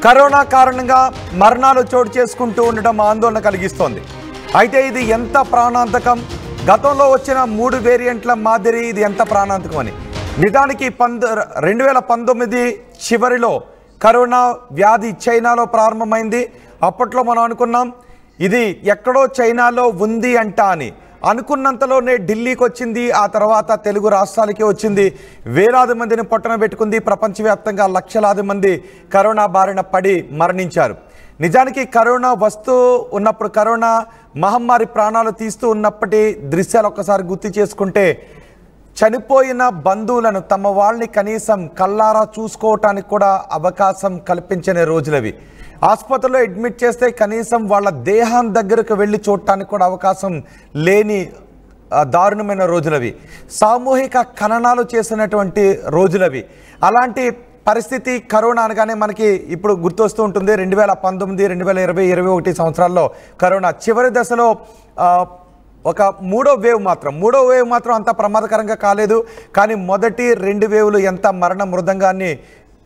Corona కారణంగా మరణాలు చోటు చేసుకుంటూ ఉండడం ఆందోళన కలిగిస్తోంది. అయితే ఇది ఎంత ప్రాణాంతకం, గతంలో వచ్చిన 3 వేరియంట్ల మాదిరి ఇది ఎంత ప్రాణాంతకం అని. నిజానికి 2019 చివరిలో కరోనా వ్యాధి చైనాలో ప్రారంభమైంది. అప్పట్లో మనం అనుకున్నాం ఇది ఎక్కడో చైనాలో ఉంది అంట అని. అనుకున్నంతలోనే ఢిల్లీకి వచ్చింది, ఆ తర్వాత తెలుగు రాష్ట్రాలకి వచ్చింది. వేలాది మందిని పొట్టన పెట్టుకుంది. ప్రపంచవ్యాప్తంగా లక్షలాది మంది కరోనా బారిన పడి మరణించారు. నిజానికి కరోనా వస్తూ ఉన్నప్పుడు, కరోనా మహమ్మారి ప్రాణాలు తీస్తూ ఉన్నప్పటి దృశ్యాలు ఒక్కసారి గుర్తు చేసుకుంటే, చనిపోయిన బంధువులను తమ వాళ్ళని కనీసం కళ్ళారా చూసుకోవటానికి కూడా అవకాశం కల్పించని రోజులవి. ఆసుపత్రిలో అడ్మిట్ చేస్తే కనీసం వాళ్ళ దేహం దగ్గరకు వెళ్ళి చూడటానికి కూడా అవకాశం లేని దారుణమైన రోజులవి. సామూహిక ఖననాలు చేసినటువంటి రోజులవి. అలాంటి పరిస్థితి కరోనా అనగానే మనకి ఇప్పుడు గుర్తొస్తూ ఉంటుంది. 2019, 2020, 2021 సంవత్సరాల్లో కరోనా చివరి దశలో ఒక మూడో వేవ్ మాత్రం అంత ప్రమాదకరంగా కాలేదు. కానీ మొదటి 2 వేవ్లు ఎంత మరణ మృదంగాన్ని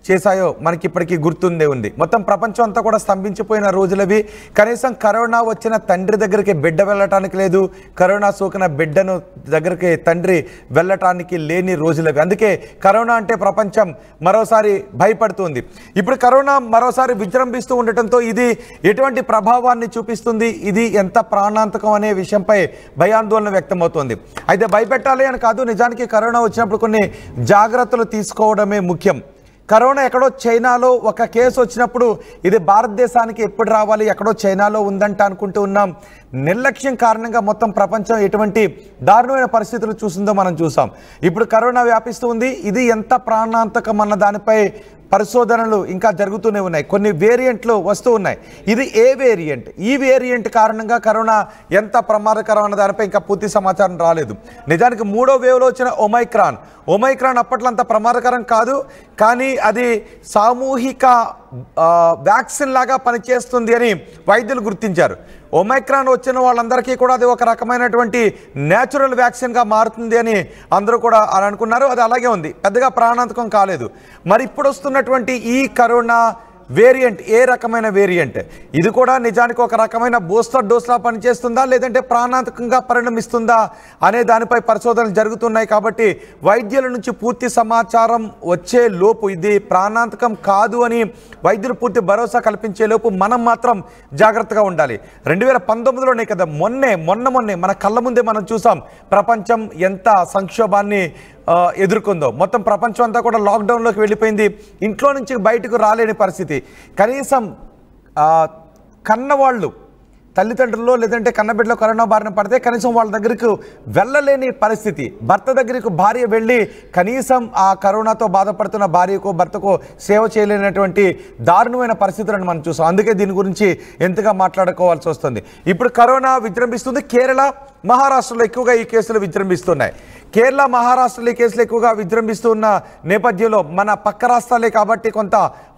చేశాయో మనకి ఇప్పటికీ గుర్తుండే ఉంది. మొత్తం ప్రపంచం అంతా కూడా స్తంభించిపోయిన రోజులవి. కనీసం కరోనా వచ్చిన తండ్రి దగ్గరికి బిడ్డ వెళ్ళటానికి లేదు, కరోనా సోకిన బిడ్డను దగ్గరికి తండ్రి వెళ్ళటానికి లేని రోజులవి. అందుకే కరోనా అంటే ప్రపంచం మరోసారి భయపడుతుంది. ఇప్పుడు కరోనా మరోసారి విజృంభిస్తూ ఉండటంతో ఇది ఎటువంటి ప్రభావాన్ని చూపిస్తుంది, ఇది ఎంత ప్రాణాంతకం అనే విషయంపై భయాందోళన వ్యక్తమవుతోంది. అయితే భయపెట్టాలి అని కాదు, నిజానికి కరోనా వచ్చినప్పుడు కొన్ని జాగ్రత్తలు తీసుకోవడమే ముఖ్యం. కరోనా ఎక్కడో చైనాలో ఒక కేసు వచ్చినప్పుడు ఇది భారతదేశానికి ఎప్పుడు రావాలి, ఎక్కడో చైనాలో ఉందంట అనుకుంటూ ఉన్నాం. నిర్లక్ష్యం కారణంగా మొత్తం ప్రపంచం ఎటువంటి దారుణమైన పరిస్థితులు చూసిందో మనం చూసాం. ఇప్పుడు కరోనా వ్యాపిస్తూ ఉంది. ఇది ఎంత ప్రాణాంతకం అన్న దానిపై పరిశోధనలు ఇంకా జరుగుతూనే ఉన్నాయి. కొన్ని వేరియంట్లు వస్తూ ఉన్నాయి. ఇది ఏ వేరియంట్, ఈ వేరియంట్ కారణంగా కరోనా ఎంత ప్రమాదకరం అన్న దానిపై ఇంకా పూర్తి సమాచారం రాలేదు. నిజానికి 3వ వేవ్లో వచ్చిన ఒమైక్రాన్ అప్పట్లో అంత ప్రమాదకరం కాదు, కానీ అది సామూహిక వ్యాక్సిన్ లాగా పనిచేస్తుంది అని వైద్యులు గుర్తించారు. ఒమైక్రాన్ వచ్చిన వాళ్ళందరికీ కూడా అది ఒక రకమైనటువంటి న్యాచురల్ వ్యాక్సిన్గా మారుతుంది అని అందరూ కూడా అని అనుకున్నారు. అది అలాగే ఉంది, పెద్దగా ప్రాణాంతకం కాలేదు. మరి ఇప్పుడు వస్తున్నటువంటి ఈ కరోనా వేరియంట్ ఏ రకమైన వేరియంట్, ఇది కూడా నిజానికి ఒక రకమైన బూస్టర్ డోస్లా పనిచేస్తుందా, లేదంటే ప్రాణాంతకంగా పరిణమిస్తుందా అనే దానిపై పరిశోధనలు జరుగుతున్నాయి. కాబట్టి వైద్యుల నుంచి పూర్తి సమాచారం వచ్చే లోపు, ఇది ప్రాణాంతకం కాదు అని వైద్యులు పూర్తి భరోసా కల్పించే లోపు మనం మాత్రం జాగ్రత్తగా ఉండాలి. 2019లోనే కదా, మొన్నే మన కళ్ళ ముందే మనం చూసాం ప్రపంచం ఎంత సంక్షోభాన్ని ఎదుర్కొందో. మొత్తం ప్రపంచం అంతా కూడా లాక్డౌన్లోకి వెళ్ళిపోయింది. ఇంట్లో నుంచి బయటకు రాలేని పరిస్థితి. కనీసం కన్నవాళ్ళు, తల్లిదండ్రులు లేదంటే కన్నబిడ్డలో కరోనా బారిన పడితే కనీసం వాళ్ళ దగ్గరకు వెళ్ళలేని పరిస్థితి. భర్త దగ్గరకు భార్య వెళ్ళి కనీసం ఆ కరోనాతో బాధపడుతున్న భార్యకో భర్తకో సేవ చేయలేనటువంటి దారుణమైన పరిస్థితులను మనం చూసాం. అందుకే దీని గురించి ఎంతగా మాట్లాడుకోవాల్సి వస్తుంది. ఇప్పుడు కరోనా విజృంభిస్తుంది. కేరళ, మహారాష్ట్రలో ఎక్కువగా ఈ కేసులు విజృంభిస్తున్నాయి. కేరళ, మహారాష్ట్రలో ఈ కేసులు ఎక్కువగా విజృంభిస్తున్న నేపథ్యంలో మన పక్క రాష్ట్రాలే కాబట్టి కొంత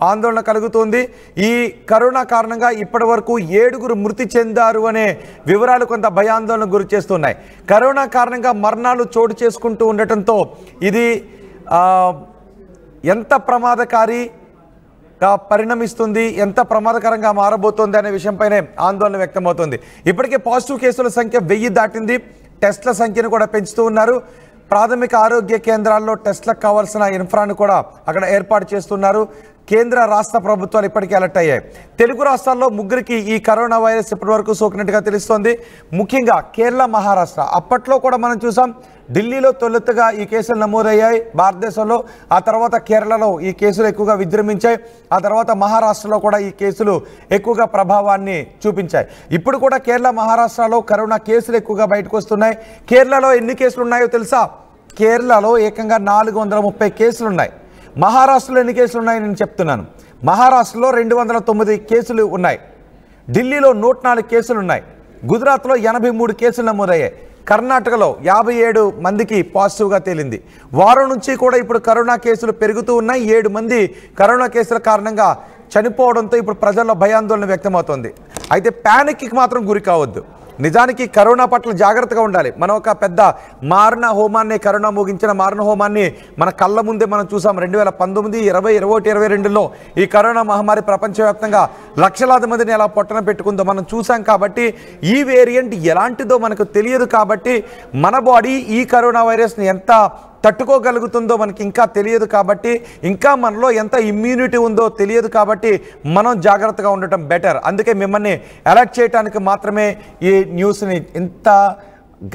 ఆందోళన కలుగుతుంది. ఈ కరోనా కారణంగా ఇప్పటి వరకు 7 మృతి చెందారు అనే వివరాలు కొంత భయాందోళనకు గురి చేస్తున్నాయి. కరోనా కారణంగా మరణాలు చోటు చేసుకుంటూ ఉండటంతో ఇది ఎంత ప్రమాదకారిగా పరిణమిస్తుంది, ఎంత ప్రమాదకరంగా మారబోతోంది అనే విషయంపైనే ఆందోళన వ్యక్తమవుతుంది. ఇప్పటికే పాజిటివ్ కేసుల సంఖ్య 1000 దాటింది. టెస్ట్ల సంఖ్యను కూడా పెంచుతూ ఉన్నారు. ప్రాథమిక ఆరోగ్య కేంద్రాల్లో టెస్ట్లకు కావాల్సిన ఇన్ఫ్రాను కూడా అక్కడ ఏర్పాటు చేస్తున్నారు. కేంద్ర రాష్ట్ర ప్రభుత్వాలు ఇప్పటికే అలర్ట్ అయ్యాయి. తెలుగు రాష్ట్రాల్లో 3కి ఈ కరోనా వైరస్ ఇప్పటివరకు సోకినట్టుగా తెలుస్తోంది. ముఖ్యంగా కేరళ, మహారాష్ట్ర. అప్పట్లో కూడా మనం చూసాం, ఢిల్లీలో తొలుతగా ఈ కేసులు నమోదయ్యాయి భారతదేశంలో. ఆ తర్వాత కేరళలో ఈ కేసులు ఎక్కువగా విజృంభించాయి. ఆ తర్వాత మహారాష్ట్రలో కూడా ఈ కేసులు ఎక్కువగా ప్రభావాన్ని చూపించాయి. ఇప్పుడు కూడా కేరళ, మహారాష్ట్రలో కరోనా కేసులు ఎక్కువగా బయటకు వస్తున్నాయి. కేరళలో ఎన్ని కేసులు ఉన్నాయో తెలుసా? కేరళలో ఏకంగా 430 కేసులు ఉన్నాయి. మహారాష్ట్రలో ఎన్ని కేసులు ఉన్నాయని నేను చెప్తున్నాను. మహారాష్ట్రలో 209 కేసులు ఉన్నాయి. ఢిల్లీలో 104 కేసులు ఉన్నాయి. గుజరాత్లో 83 కేసులు నమోదయ్యాయి. కర్ణాటకలో 57 మందికి పాజిటివ్గా తేలింది. వారం నుంచి కూడా ఇప్పుడు కరోనా కేసులు పెరుగుతూ ఉన్నాయి. 7 మంది కరోనా కేసుల కారణంగా చనిపోవడంతో ఇప్పుడు ప్రజల్లో భయాందోళన వ్యక్తమవుతోంది. అయితే ప్యానిక్కి మాత్రం గురి కావద్దు. నిజానికి కరోనా పట్ల జాగ్రత్తగా ఉండాలి. మనం ఒక పెద్ద మారణ హోమాన్ని, కరోనా ముగించిన మారణ హోమాన్ని మన కళ్ళ ముందే మనం చూసాం. 2019, 20, 21, 22లో ఈ కరోనా మహమ్మారి ప్రపంచవ్యాప్తంగా లక్షలాది మందిని ఎలా పొట్టన పెట్టుకుందో మనం చూసాం. కాబట్టి ఈ వేరియంట్ ఎలాంటిదో మనకు తెలియదు. కాబట్టి మన బాడీ ఈ కరోనా వైరస్ని ఎంత తట్టుకోగలుగుతుందో మనకి ఇంకా తెలియదు. కాబట్టి ఇంకా మనలో ఎంత ఇమ్యూనిటీ ఉందో తెలియదు. కాబట్టి మనం జాగ్రత్తగా ఉండటం బెటర్. అందుకే మిమ్మల్ని అలర్ట్ చేయడానికి మాత్రమే ఈ న్యూస్ని ఇంత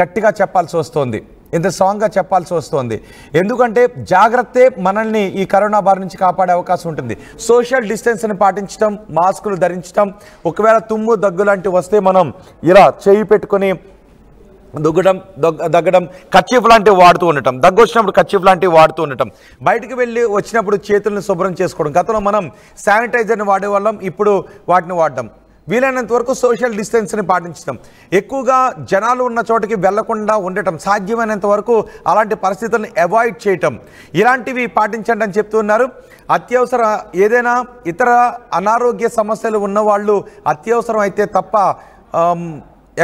గట్టిగా చెప్పాల్సి వస్తుంది, ఇంత స్ట్రాంగ్గా చెప్పాల్సి వస్తుంది. ఎందుకంటే జాగ్రత్తే మనల్ని ఈ కరోనా బారి నుంచి కాపాడే అవకాశం ఉంటుంది. సోషల్ డిస్టెన్స్ని పాటించడం, మాస్కులు ధరించడం, ఒకవేళ తుమ్ము దగ్గు లాంటివి వస్తే మనం ఇలా చేయి పెట్టుకొని దగ్గడం, కర్చీఫ్ లాంటివి వాడుతూ ఉండటం, దగ్గు వచ్చినప్పుడు కర్చీఫ్ లాంటివి వాడుతూ ఉండటం, బయటికి వెళ్ళి వచ్చినప్పుడు చేతులను శుభ్రం చేసుకోవడం. గతంలో మనం శానిటైజర్ని వాడేవాళ్ళం, ఇప్పుడు వాటిని వాడడం. వీలైనంత వరకు సోషల్ డిస్టెన్స్ని పాటించడం, ఎక్కువగా జనాలు ఉన్న చోటికి వెళ్లకుండా ఉండటం, సాధ్యమైనంత వరకు అలాంటి పరిస్థితులను అవాయిడ్ చేయటం, ఇలాంటివి పాటించండి అని చెప్తున్నారు. అత్యవసర ఏదైనా ఇతర అనారోగ్య సమస్యలు ఉన్నవాళ్ళు అత్యవసరం అయితే తప్ప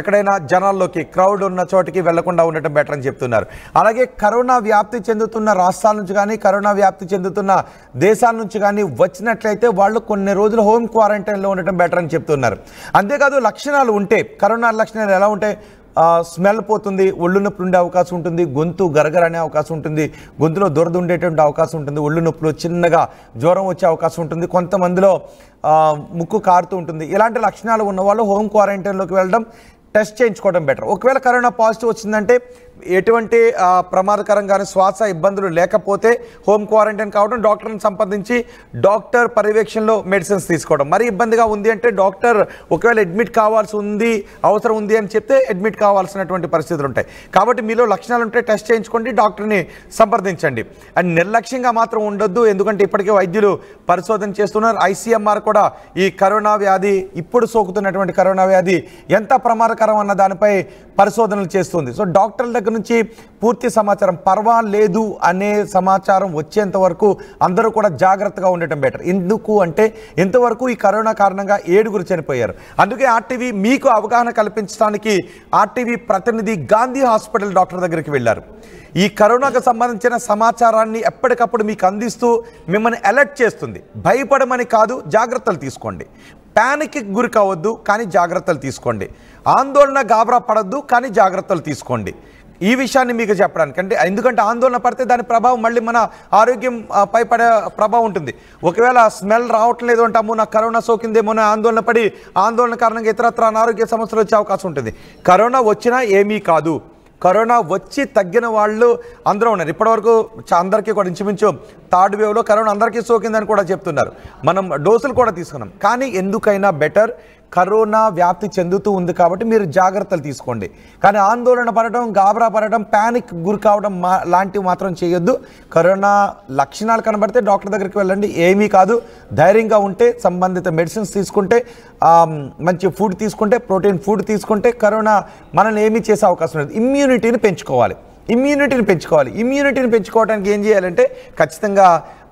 ఎక్కడైనా జనాల్లోకి, క్రౌడ్ ఉన్న చోటికి వెళ్లకుండా ఉండటం బెటర్ అని చెప్తున్నారు. అలాగే కరోనా వ్యాప్తి చెందుతున్న రాష్ట్రాల నుంచి కానీ, కరోనా వ్యాప్తి చెందుతున్న దేశాల నుంచి కానీ వచ్చినట్లయితే వాళ్ళు కొన్ని రోజులు హోమ్ క్వారంటైన్లో ఉండటం బెటర్ అని చెప్తున్నారు. అంతేకాదు లక్షణాలు ఉంటే, కరోనా లక్షణాలు ఎలా ఉంటాయి? స్మెల్ పోతుంది, ఒళ్ళు నొప్పి ఉండే అవకాశం ఉంటుంది, గొంతు గరగర అనే అవకాశం ఉంటుంది, గొంతులో దురద ఉండేటువంటి అవకాశం ఉంటుంది, ఒళ్ళు నొప్పులు, చిన్నగా జ్వరం వచ్చే అవకాశం ఉంటుంది, కొంతమందిలో ముక్కు కారుతూ ఉంటుంది. ఇలాంటి లక్షణాలు ఉన్నవాళ్ళు హోమ్ క్వారంటైన్లోకి వెళ్ళడం, టెస్ట్ చేయించుకోవడం బెటర్. ఒకవేళ కరోనా పాజిటివ్ వచ్చిందంటే ఎటువంటి ప్రమాదకరం కానీ శ్వాస ఇబ్బందులు లేకపోతే హోమ్ క్వారంటైన్ కావడం, డాక్టర్ని సంప్రదించి డాక్టర్ పర్యవేక్షణలో మెడిసిన్స్ తీసుకోవడం. మరి ఇబ్బందిగా ఉంది అంటే డాక్టర్ ఒకవేళ అడ్మిట్ కావాల్సి ఉంది, అవసరం ఉంది అని చెప్తే అడ్మిట్ కావాల్సినటువంటి పరిస్థితులు ఉంటాయి. కాబట్టి మీలో లక్షణాలు ఉంటే టెస్ట్ చేయించుకోండి, డాక్టర్ని సంప్రదించండి. అండ్ నిర్లక్ష్యంగా మాత్రం ఉండొద్దు, ఎందుకంటే ఇప్పటికే వైద్యులు పరిశోధన చేస్తున్నారు. ICMR కూడా ఈ కరోనా వ్యాధి, ఇప్పుడు సోకుతున్నటువంటి కరోనా వ్యాధి ఎంత ప్రమాదకరం అన్న దానిపై పరిశోధనలు చేస్తుంది. సో డాక్టర్ల దగ్గర నుంచి పూర్తి సమాచారం, పర్వాలేదు అనే సమాచారం వచ్చేంత వరకు అందరూ కూడా జాగ్రత్తగా ఉండటం బెటర్. ఎందుకు అంటే ఇంతవరకు ఈ కరోనా కారణంగా 7 చనిపోయారు. అందుకే RTV మీకు అవగాహన కల్పించడానికి RTV ప్రతినిధి గాంధీ హాస్పిటల్ డాక్టర్ దగ్గరికి వెళ్ళారు. ఈ కరోనాకు సంబంధించిన సమాచారాన్ని ఎప్పటికప్పుడు మీకు అందిస్తూ మిమ్మల్ని అలర్ట్ చేస్తుంది. భయపడమని కాదు, జాగ్రత్తలు తీసుకోండి. ప్యానిక్కి గురి కావద్దు, కానీ జాగ్రత్తలు తీసుకోండి. ఆందోళన, గాబరా పడద్దు, కానీ జాగ్రత్తలు తీసుకోండి. ఈ విషయాన్ని మీకు చెప్పడానికి, అంటే ఎందుకంటే ఆందోళన పడితే దాని ప్రభావం మళ్ళీ మన ఆరోగ్యం పై పడే ప్రభావం ఉంటుంది. ఒకవేళ స్మెల్ రావట్లేదు అంటాము, నాకు కరోనా సోకిందేమో ఆందోళన పడి ఆందోళన కారణంగా ఇతరత్ర అనారోగ్య సమస్యలు వచ్చే అవకాశం ఉంటుంది. కరోనా వచ్చినా ఏమీ కాదు. కరోనా వచ్చి తగ్గిన వాళ్ళు అందరూ ఉన్నారు. ఇప్పటివరకు అందరికీ కూడా ఇంచుమించు థర్డ్ వేవ్లో కరోనా అందరికీ సోకిందని కూడా చెప్తున్నారు. మనం డోసులు కూడా తీసుకున్నాం. కానీ ఎందుకైనా బెటర్, కరోనా వ్యాప్తి చెందుతూ ఉంది కాబట్టి మీరు జాగ్రత్తలు తీసుకోండి. కానీ ఆందోళన పడటం, గాబరా పడటం, ప్యానిక్ గురి కావడం లాంటివి మాత్రం చేయొద్దు. కరోనా లక్షణాలు కనబడితే డాక్టర్ దగ్గరికి వెళ్ళండి, ఏమీ కాదు. ధైర్యంగా ఉంటే, సంబంధిత మెడిసిన్స్ తీసుకుంటే, మంచి ఫుడ్ తీసుకుంటే, ప్రోటీన్ ఫుడ్ తీసుకుంటే కరోనా మనల్ని ఏమీ చేసే అవకాశం లేదు. ఇమ్యూనిటీని పెంచుకోవాలి. ఇమ్యూనిటీని పెంచుకోవడానికి ఏం చేయాలంటే ఖచ్చితంగా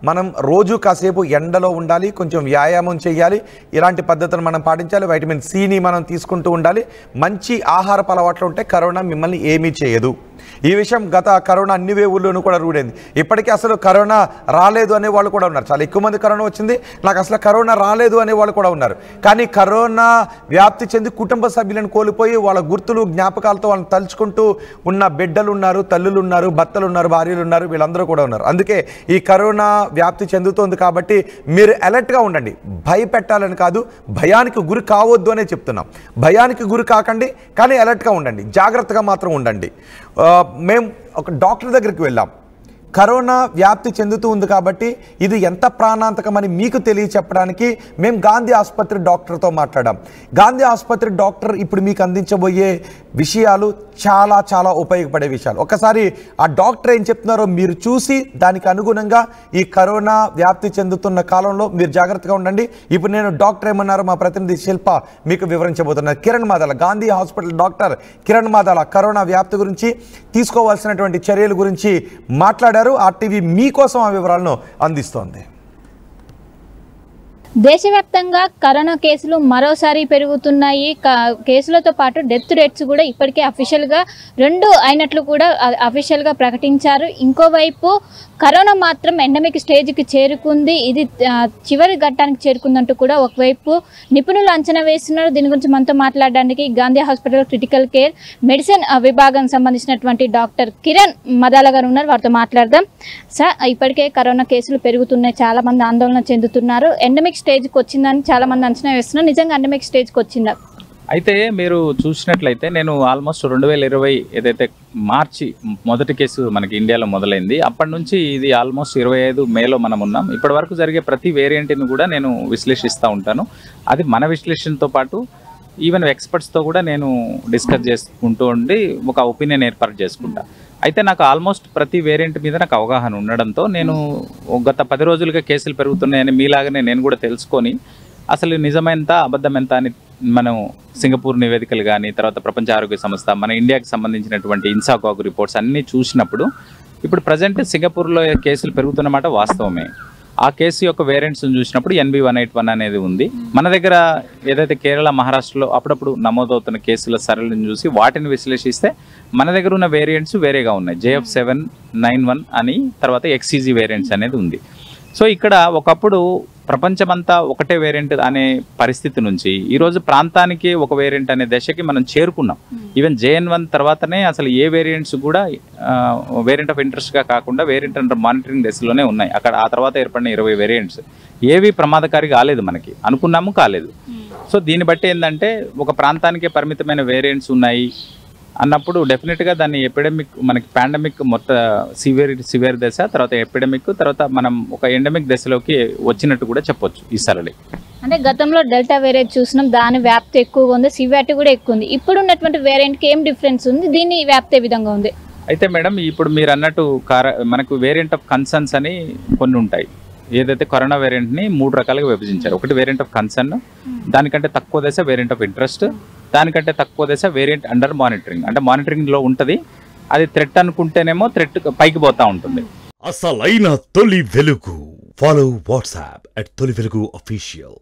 మనం రోజు కాసేపు ఎండలో ఉండాలి, కొంచెం వ్యాయామం చేయాలి, ఇలాంటి పద్ధతులు మనం పాటించాలి. వైటమిన్ సిని మనం తీసుకుంటూ ఉండాలి. మంచి ఆహారపు అలవాట్లు ఉంటే కరోనా మిమ్మల్ని ఏమీ చేయదు. ఈ విషయం గత కరోనా అన్ని వేవుల్లోనూ కూడా రూఢైంది. ఇప్పటికీ అసలు కరోనా రాలేదు అనే వాళ్ళు కూడా ఉన్నారు. చాలా ఎక్కువ మంది కరోనా వచ్చింది, నాకు అసలు కరోనా రాలేదు అనే వాళ్ళు కూడా ఉన్నారు. కానీ కరోనా వ్యాప్తి చెంది కుటుంబ సభ్యులను కోల్పోయి వాళ్ళ గుర్తులు, జ్ఞాపకాలతో వాళ్ళని తలుచుకుంటూ ఉన్న బిడ్డలు ఉన్నారు, తల్లులు ఉన్నారు, భర్తలు ఉన్నారు, భార్యలు ఉన్నారు, వీళ్ళందరూ కూడా ఉన్నారు. అందుకే ఈ కరోనా వ్యాప్తి చెందుతోంది కాబట్టి మీరు అలర్ట్గా ఉండండి. భయపెట్టాలని కాదు, భయానికి గురి కావద్దు అనే చెప్తున్నాం. భయానికి గురి కాకండి, కానీ అలర్ట్గా ఉండండి, జాగ్రత్తగా మాత్రం ఉండండి. మేము ఒక డాక్టర్ దగ్గరికి వెళ్ళాం. కరోనా వ్యాప్తి చెందుతూ ఉంది కాబట్టి ఇది ఎంత ప్రాణాంతకమని మీకు తెలియచెప్పడానికి మేము గాంధీ ఆసుపత్రి డాక్టర్తో మాట్లాడాం. గాంధీ ఆసుపత్రి డాక్టర్ ఇప్పుడు మీకు అందించబోయే విషయాలు చాలా చాలా ఉపయోగపడే విషయాలు. ఒకసారి ఆ డాక్టర్ ఏం చెప్తున్నారో మీరు చూసి దానికి అనుగుణంగా ఈ కరోనా వ్యాప్తి చెందుతున్న కాలంలో మీరు జాగ్రత్తగా ఉండండి. ఇప్పుడు నేను డాక్టర్ ఏమన్నారో మా ప్రతినిధి శిల్ప మీకు వివరించబోతున్నారు. Kiran Madala, Gandhi hospital doctor Kiran Madala corona వ్యాప్తి గురించి, తీసుకోవాల్సినటువంటి చర్యల గురించి మాట్లాడారు. RTV మీకోసం ఆ వివరాలను అందిస్తోంది. దేశవ్యాప్తంగా కరోనా కేసులు మరోసారి పెరుగుతున్నాయి. కేసులతో పాటు డెత్ రేట్స్ కూడా ఇప్పటికే అఫీషియల్గా 2 అయినట్లు కూడా అఫీషియల్గా ప్రకటించారు. ఇంకోవైపు కరోనా మాత్రం ఎండమిక్ స్టేజ్కి చేరుకుంది, ఇది చివరి ఘట్టానికి చేరుకుందంటూ కూడా ఒకవైపు నిపుణులు అంచనా వేస్తున్నారు. దీని గురించి మనతో మాట్లాడడానికి Gandhi hospital critical care medicine విభాగానికి సంబంధించినటువంటి డాక్టర్ కిరణ్ మదాల గారు ఉన్నారు, వారితో మాట్లాడదాం. సార్, ఇప్పటికే కరోనా కేసులు పెరుగుతున్నాయి, చాలా మంది ఆందోళన చెందుతున్నారు. ఎండమిక్ స్టేజ్కి వచ్చిందని చాలా మంది అంచనా వేస్తున్నారు. నిజంగా ఎండమిక్ స్టేజ్కి వచ్చిందా? అయితే మీరు చూసినట్లయితే నేను ఆల్మోస్ట్ 2020 ఏదైతే మార్చి మొదటి కేసు మనకి ఇండియాలో మొదలైంది, అప్పటి నుంచి ఇది ఆల్మోస్ట్ 25 మేలో మనం ఉన్నాం. ఇప్పటి వరకు జరిగే ప్రతి వేరియంట్ని కూడా నేను విశ్లేషిస్తూ ఉంటాను. అది మన విశ్లేషణతో పాటు ఈవెన్ ఎక్స్పర్ట్స్తో కూడా నేను డిస్కస్ చేసుకుంటూ ఉండి ఒక ఒపీనియన్ ఏర్పాటు చేసుకుంటా. అయితే నాకు ఆల్మోస్ట్ ప్రతి వేరియంట్ మీద నాకు అవగాహన ఉండడంతో నేను గత 10 రోజులుగా కేసులు పెరుగుతున్నాయని మీలాగానే నేను కూడా తెలుసుకొని అసలు నిజమెంత అబద్ధం ఎంత అని మనం సింగపూర్ నివేదికలు కానీ, తర్వాత ప్రపంచ ఆరోగ్య సంస్థ, మన ఇండియాకి సంబంధించినటువంటి ఇన్సాకాగ్ రిపోర్ట్స్ అన్నీ చూసినప్పుడు ఇప్పుడు ప్రజెంట్ సింగపూర్లో కేసులు పెరుగుతున్నమాట వాస్తవమే. ఆ కేసు యొక్క వేరియంట్స్ని చూసినప్పుడు NB181 అనేది ఉంది. మన దగ్గర ఏదైతే కేరళ, మహారాష్ట్రలో అప్పుడప్పుడు నమోదవుతున్న కేసుల సరళిని చూసి వాటిని విశ్లేషిస్తే మన దగ్గర ఉన్న వేరియంట్స్ వేరేగా ఉన్నాయి. JF791 అని, తర్వాత XCG వేరియంట్స్ అనేది ఉంది. సో ఇక్కడ ఒకప్పుడు ప్రపంచమంతా ఒకటే వేరియంట్ అనే పరిస్థితి నుంచి ఈరోజు ప్రాంతానికి ఒక వేరియంట్ అనే దశకి మనం చేరుకున్నాం. ఈవెన్ JN1 తర్వాతనే అసలు ఏ వేరియంట్స్ కూడా వేరియంట్ ఆఫ్ ఇంట్రెస్ట్గా కాకుండా వేరియంట్ అండర్ మానిటరింగ్ దశలోనే ఉన్నాయి. అక్కడ ఆ తర్వాత ఏర్పడిన 20 వేరియంట్స్ ఏవి ప్రమాదకారి కాలేదు, మనకి అనుకున్నాము కాలేదు. సో దీన్ని బట్టి ఏంటంటే ఒక ప్రాంతానికే పరిమితమైన వేరియంట్స్ ఉన్నాయి అన్నప్పుడు డెఫినెట్గా దాన్ని ఎపిడమిక్, మనకి పాండమిక్ మొత్తం సివియర్ దశ, తర్వాత ఎపిడమిక్, తర్వాత మనం ఒక ఎండమిక్ దశలోకి వచ్చినట్టు కూడా చెప్పొచ్చు ఈ సరళి. అంటే గతంలో డెల్టా వేరియంట్ చూసినాం, దాని వ్యాప్తి ఎక్కువగా ఉంది, సివియారిటీ కూడా ఎక్కువ ఉంది. ఇప్పుడు ఉన్నటువంటి వేరియంట్కి ఏం డిఫరెన్స్ ఉంది, దీని వ్యాప్తి ఏ విధంగా ఉంది? అయితే మేడం, ఇప్పుడు మీరు అన్నట్టు మనకు వేరియంట్ ఆఫ్ కన్సర్న్స్ అని కొన్ని ఉంటాయి. ఏదైతే కరోనా వేరియంట్ని 3 రకాలుగా విభజించారు. ఒకటి వేరియంట్ ఆఫ్ కన్సర్న్, దానికంటే తక్కువ దశ వేరియంట్ ఆఫ్ ఇంట్రెస్ట్, దానికంటే తక్కువ దశ వేరియంట్ అండర్ మానిటరింగ్. అంటే మానిటరింగ్లో ఉంటుంది, అది థ్రెట్ అనుకుంటేనేమో థ్రెట్ పైకి పోతా ఉంటుంది. అసలైన తొలి వెలుగు. ఫాలో వాట్సాప్ @తొలి వెలుగు అఫీషియల్.